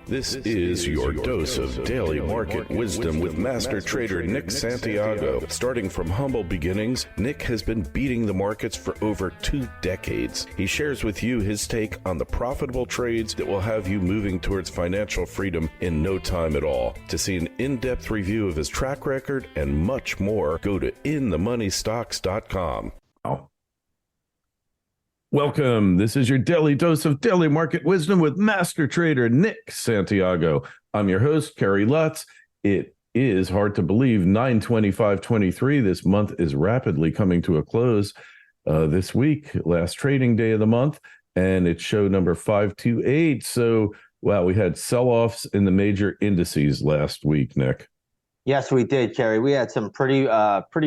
This is your dose of daily market wisdom with master trader Nick Santiago. Starting from humble beginnings, Nick has been beating the markets for over 2 decades. He shares with you his take on the profitable trades that will have you moving towards financial freedom in no time at all. To see an in-depth review of his track record and much more, go to inthemoneystocks.com. Welcome. This is your daily dose of daily market wisdom with master trader Nick Santiago. I'm your host, Kerry Lutz. It is hard to believe 9/25/23. This month is rapidly coming to a close. This week, last trading day of the month, and it's show number 528. So, wow, we had sell-offs in the major indices last week, Nick. Yes, we did, Kerry. We had some pretty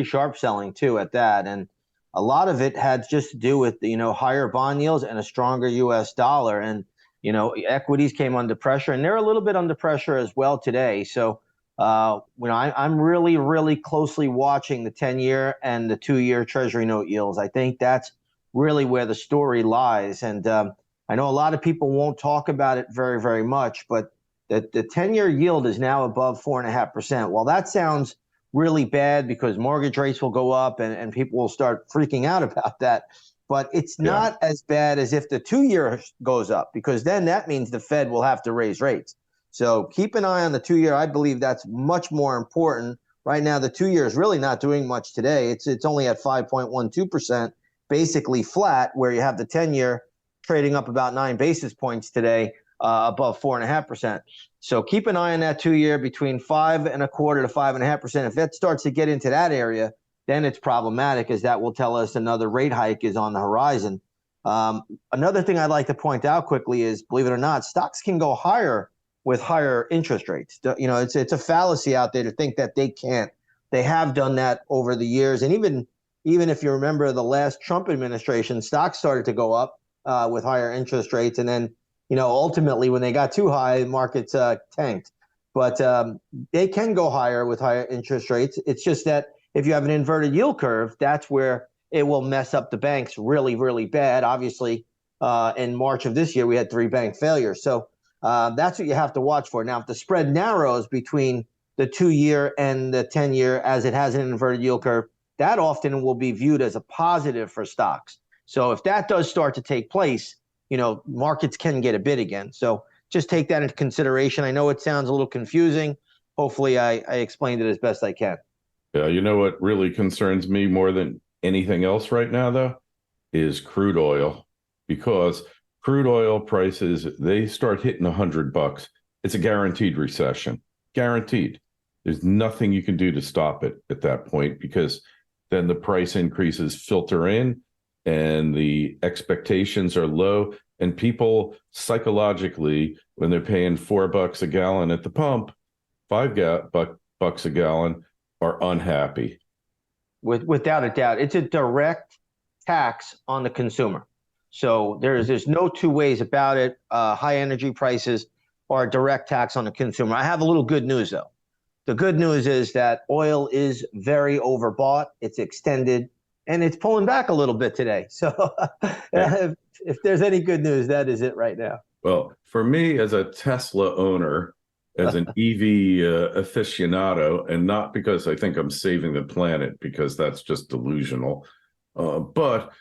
sharp selling too at that, and a lot of it had just to do with higher bond yields and a stronger U.S. dollar, and equities came under pressure, and they're a little bit under pressure as well today. So I'm really closely watching the 10-year and the 2-year Treasury note yields. I think that's really where the story lies, and I know a lot of people won't talk about it very much, but the 10-year yield is now above 4.5%. Well, that sounds really bad because mortgage rates will go up and people will start freaking out about that. But it's not as bad as if the 2-year goes up, because then that means the Fed will have to raise rates. So keep an eye on the 2-year. I believe that's much more important. Right now, the 2-year is really not doing much today. It's only at 5.12%, basically flat, where you have the 10-year trading up about 9 basis points today, above 4.5%. So keep an eye on that 2-year between 5.25% to 5.5%. If that starts to get into that area, then it's problematic, as that will tell us another rate hike is on the horizon. Another thing I'd like to point out quickly is, believe it or not, stocks can go higher with higher interest rates. It's a fallacy out there to think that they can't. They have done that over the years, and even if you remember the last Trump administration, stocks started to go up with higher interest rates, and then ultimately, when they got too high, markets tanked. But they can go higher with higher interest rates. It's just that if you have an inverted yield curve, that's where it will mess up the banks really bad. Obviously, in March of this year, we had 3 bank failures. So that's what you have to watch for. Now, if the spread narrows between the 2-year and the 10-year, as it has an inverted yield curve, that often will be viewed as a positive for stocks. So if that does start to take place, markets can get a bid again. So just take that into consideration. I know it sounds a little confusing. Hopefully I explained it as best I can. Yeah, you know what really concerns me more than anything else right now, though, is crude oil. Because crude oil prices, they start hitting $100. It's a guaranteed recession. Guaranteed. There's nothing you can do to stop it at that point, because then the price increases filter in, and the expectations are low, and people psychologically, when they're paying $4 a gallon at the pump, $5 a gallon, are unhappy. Without a doubt, it's a direct tax on the consumer. So there's no two ways about it. High energy prices are a direct tax on the consumer. I have a little good news, though. The good news is that oil is very overbought. It's extended, and it's pulling back a little bit today. So if there's any good news, that is it right now. Well, for me as a Tesla owner, as an EV aficionado, and not because I think I'm saving the planet, because that's just delusional, but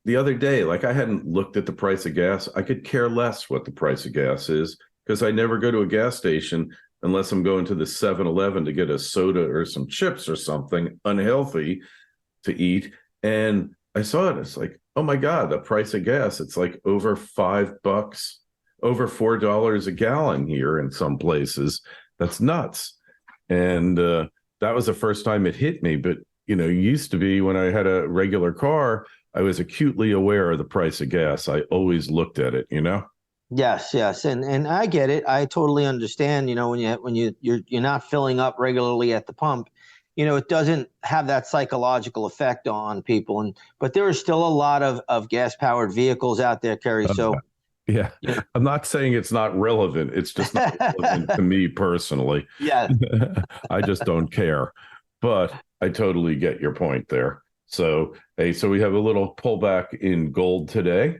the other day, I hadn't looked at the price of gas. I could care less what the price of gas is, because I never go to a gas station unless I'm going to the 7-Eleven to get a soda or some chips or something unhealthy to eat. And I saw it. It's like, oh my God, the price of gas, it's like over $5, over $4 a gallon here in some places. That's nuts. And that was the first time it hit me. But, used to be when I had a regular car, I was acutely aware of the price of gas. I always looked at it, Yes, and I get it. I totally understand. When you're not filling up regularly at the pump, it doesn't have that psychological effect on people. But there are still a lot of gas powered vehicles out there, Kerry. So yeah, I'm not saying it's not relevant. It's just not relevant to me personally. Yeah, I just don't care. But I totally get your point there. So we have a little pullback in gold today.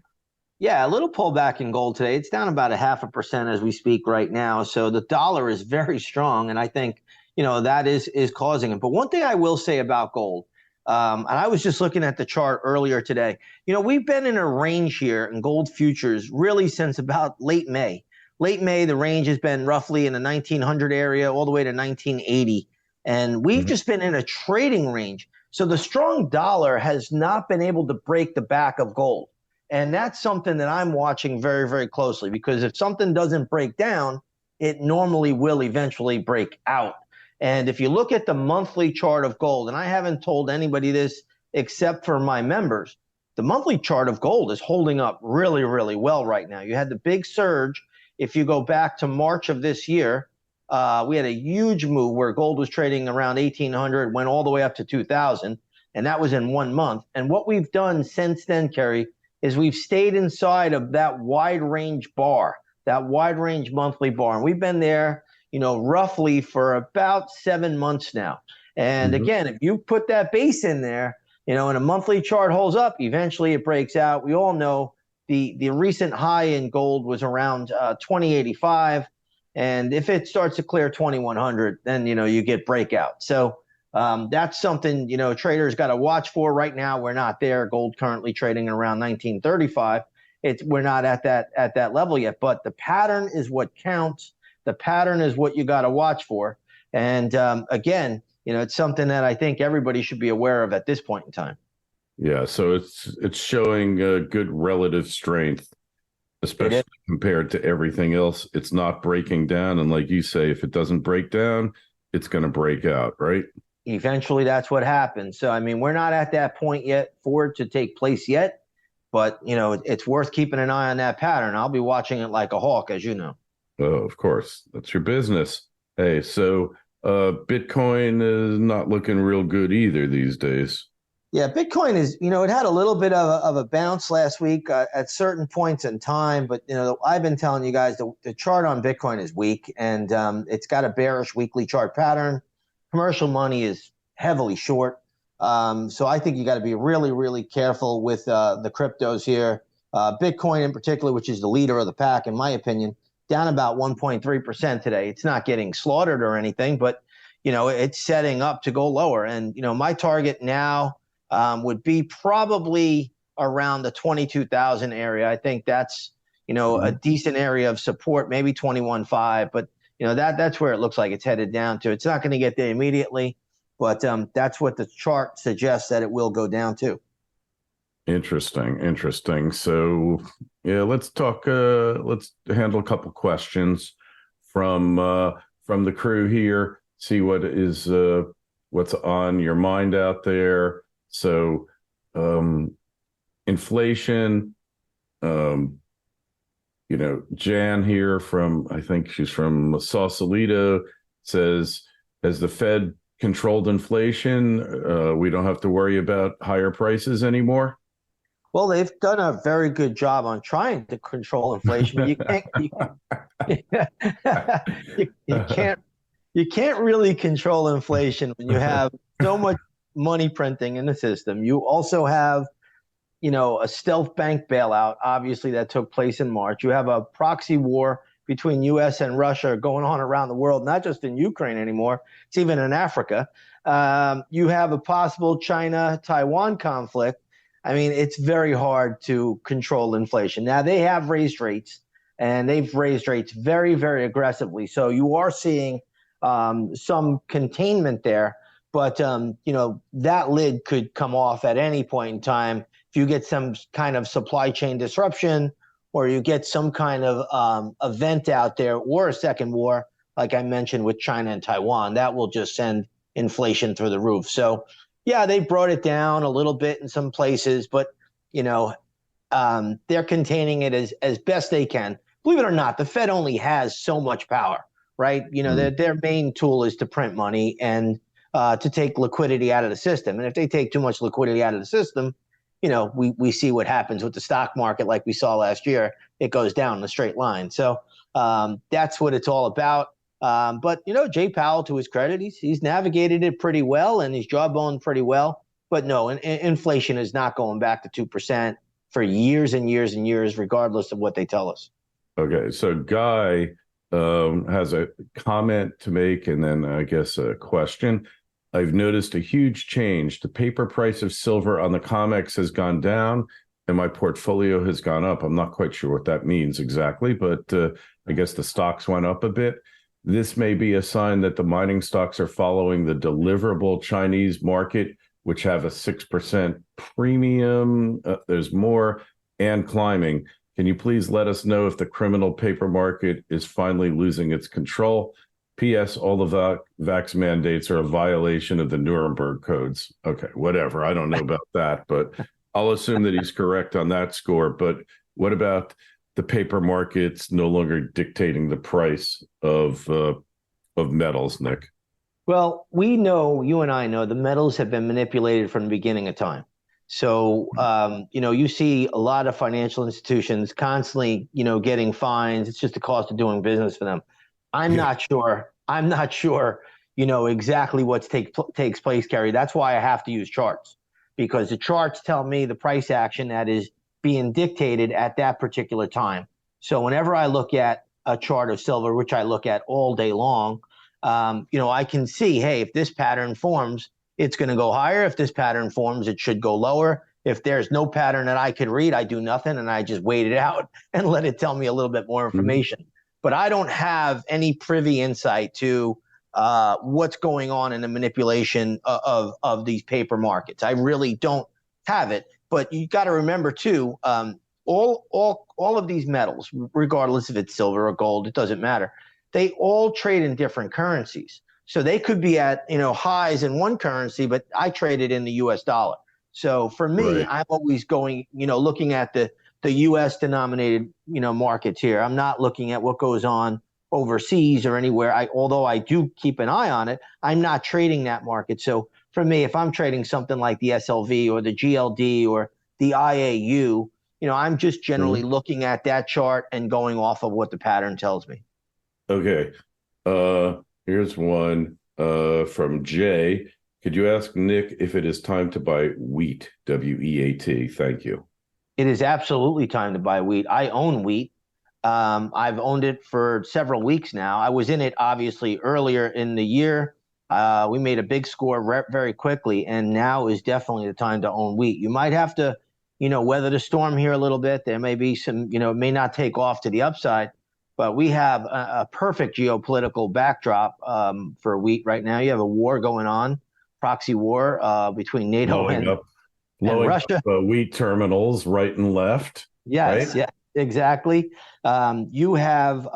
Yeah, a little pullback in gold today. It's down about a 0.5% as we speak right now. So the dollar is very strong, and I think that is causing it. But one thing I will say about gold, and I was just looking at the chart earlier today. We've been in a range here in gold futures really since about late May. Late May, the range has been roughly in the 1900 area all the way to 1980, and we've just been in a trading range. So the strong dollar has not been able to break the back of gold. And that's something that I'm watching very, very closely, because if something doesn't break down, it normally will eventually break out. And if you look at the monthly chart of gold, and I haven't told anybody this except for my members, the monthly chart of gold is holding up really, really well right now. You had the big surge. If you go back to March of this year, we had a huge move where gold was trading around 1,800, went all the way up to 2,000, and that was in 1 month. And what we've done since then, Kerry, is we've stayed inside of that wide range bar, that wide range monthly bar. And we've been there, roughly for about 7 months now. And again, if you put that base in there, and a monthly chart holds up, eventually it breaks out. We all know the recent high in gold was around 2085. And if it starts to clear 2100, then, you get breakout. So that's something, traders got to watch for. Right now, we're not there. Gold currently trading around 1935. We're not at that level yet, but the pattern is what counts. The pattern is what you got to watch for. And again, it's something that I think everybody should be aware of at this point in time. Yeah, so it's showing a good relative strength, especially compared to everything else. It's not breaking down, and like you say, if it doesn't break down, it's going to break out, right? Eventually, that's what happens. So, I mean, we're not at that point yet for it to take place yet, but, it's worth keeping an eye on that pattern. I'll be watching it like a hawk, as you know. Oh, of course. That's your business. Hey, so Bitcoin is not looking real good either these days. Yeah, Bitcoin is, it had a little bit of a bounce last week at certain points in time, but, I've been telling you guys the chart on Bitcoin is weak, and it's got a bearish weekly chart pattern. Commercial money is heavily short. So I think you got to be really, really careful with the cryptos here. Bitcoin in particular, which is the leader of the pack, in my opinion, down about 1.3% today. It's not getting slaughtered or anything, but, it's setting up to go lower. And, my target now would be probably around the 22,000 area. I think that's, a decent area of support, maybe 21.5, but that's where it looks like it's headed down to. It's not going to get there immediately, but that's what the chart suggests that it will go down to. Interesting. So yeah, let's handle a couple questions from the crew here. See what's on your mind out there. So inflation, Jan here I think she's from Sausalito, says, has the Fed controlled inflation? We don't have to worry about higher prices anymore? Well, they've done a very good job on trying to control inflation, but you can't really control inflation when you have so much money printing in the system. You also have a stealth bank bailout, obviously, that took place in March. You have a proxy war between U.S. and Russia going on around the world, not just in Ukraine anymore. It's even in Africa. You have a possible China-Taiwan conflict. I mean, it's very hard to control inflation. Now, they have raised rates, and they've raised rates very, very aggressively. So you are seeing some containment there. But, that lid could come off at any point in time. If you get some kind of supply chain disruption, or you get some kind of event out there, or a second war, like I mentioned with China and Taiwan, that will just send inflation through the roof. So, yeah, they brought it down a little bit in some places, but, they're containing it as best they can. Believe it or not, the Fed only has so much power, right? Their main tool is to print money and to take liquidity out of the system. And if they take too much liquidity out of the system, we see what happens with the stock market, like we saw last year. It goes down in a straight line. So that's what it's all about. But Jay Powell, to his credit, he's navigated it pretty well, and he's jawboned pretty well. But no, inflation is not going back to 2% for years and years and years, regardless of what they tell us. Okay, so Guy has a comment to make, and then I guess a question. I've noticed a huge change. The paper price of silver on the COMEX has gone down, and my portfolio has gone up. I'm not quite sure what that means exactly, but I guess the stocks went up a bit. This may be a sign that the mining stocks are following the deliverable Chinese market, which have a 6% premium. There's more and climbing. Can you please let us know if the criminal paper market is finally losing its control? P.S. All the vax mandates are a violation of the Nuremberg codes. Okay, whatever. I don't know about that, but I'll assume that he's correct on that score. But what about the paper markets no longer dictating the price of metals, Nick? Well, we know, you and I know, the metals have been manipulated from the beginning of time. So, you see a lot of financial institutions constantly, getting fines. It's just the cost of doing business for them. I'm not sure, exactly what takes place, Kerry. That's why I have to use charts, because the charts tell me the price action that is being dictated at that particular time. So whenever I look at a chart of silver, which I look at all day long, I can see, hey, if this pattern forms, it's going to go higher. If this pattern forms, it should go lower. If there's no pattern that I could read, I do nothing and I just wait it out and let it tell me a little bit more information. Mm-hmm. But I don't have any privy insight to what's going on in the manipulation of these paper markets. I really don't have it. But you got to remember too, all of these metals, regardless if it's silver or gold, it doesn't matter. They all trade in different currencies. So they could be at, highs in one currency, but I trade it in the US dollar. So for me, right, I'm always going, looking at the US denominated, markets here. I'm not looking at what goes on overseas or anywhere. Although I do keep an eye on it, I'm not trading that market. So for me, if I'm trading something like the SLV or the GLD or the IAU, I'm just generally looking at that chart and going off of what the pattern tells me. Okay. Here's one from Jay. Could you ask Nick if it is time to buy wheat, WEAT? Thank you. It is absolutely time to buy wheat. I own wheat. I've owned it for several weeks now. I was in it, obviously, earlier in the year. We made a big score very quickly, and now is definitely the time to own wheat. You might have to, weather the storm here a little bit. There may be some, it may not take off to the upside. But we have a perfect geopolitical backdrop for wheat right now. You have a war going on, proxy war between NATO and Russia. Wheat terminals right and left. Yes, right? Yeah, exactly. You have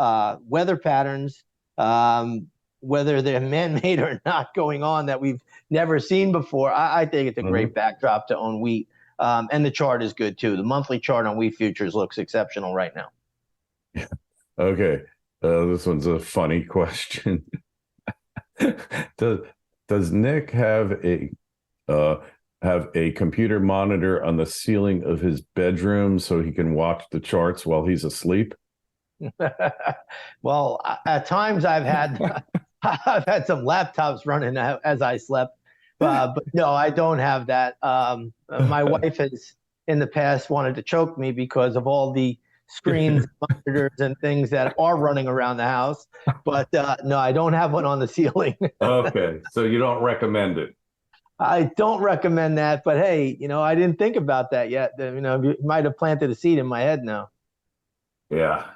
weather patterns, whether they're man-made or not, going on that we've never seen before. I think it's a great backdrop to own wheat. And the chart is good, too. The monthly chart on wheat futures looks exceptional right now. Yeah. Okay, this one's a funny question. Does Nick have a computer monitor on the ceiling of his bedroom so he can watch the charts while he's asleep? Well, at times I've had some laptops running as I slept, but no, I don't have that. My wife has in the past wanted to choke me because of all the screens, monitors, and things that are running around the house. But no, I don't have one on the ceiling. Okay, so you don't recommend it? I don't recommend that, but hey, I didn't think about that yet. You might have planted a seed in my head now. Yeah.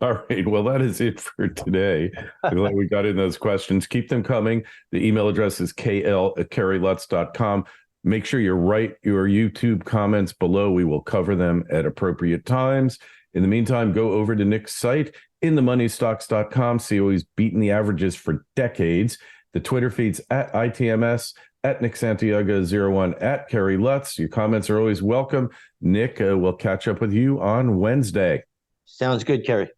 All right. Well, that is it for today. I'm glad we got in those questions. Keep them coming. The email address is kl@kerrylutz.com. Make sure you write your YouTube comments below. We will cover them at appropriate times. In the meantime, go over to Nick's site, inthemoneystocks.com. See how he's beaten the averages for decades. The Twitter feeds at ITMS, at Nick Santiago01, at Kerry Lutz. Your comments are always welcome. Nick, we'll catch up with you on Wednesday. Sounds good, Kerry.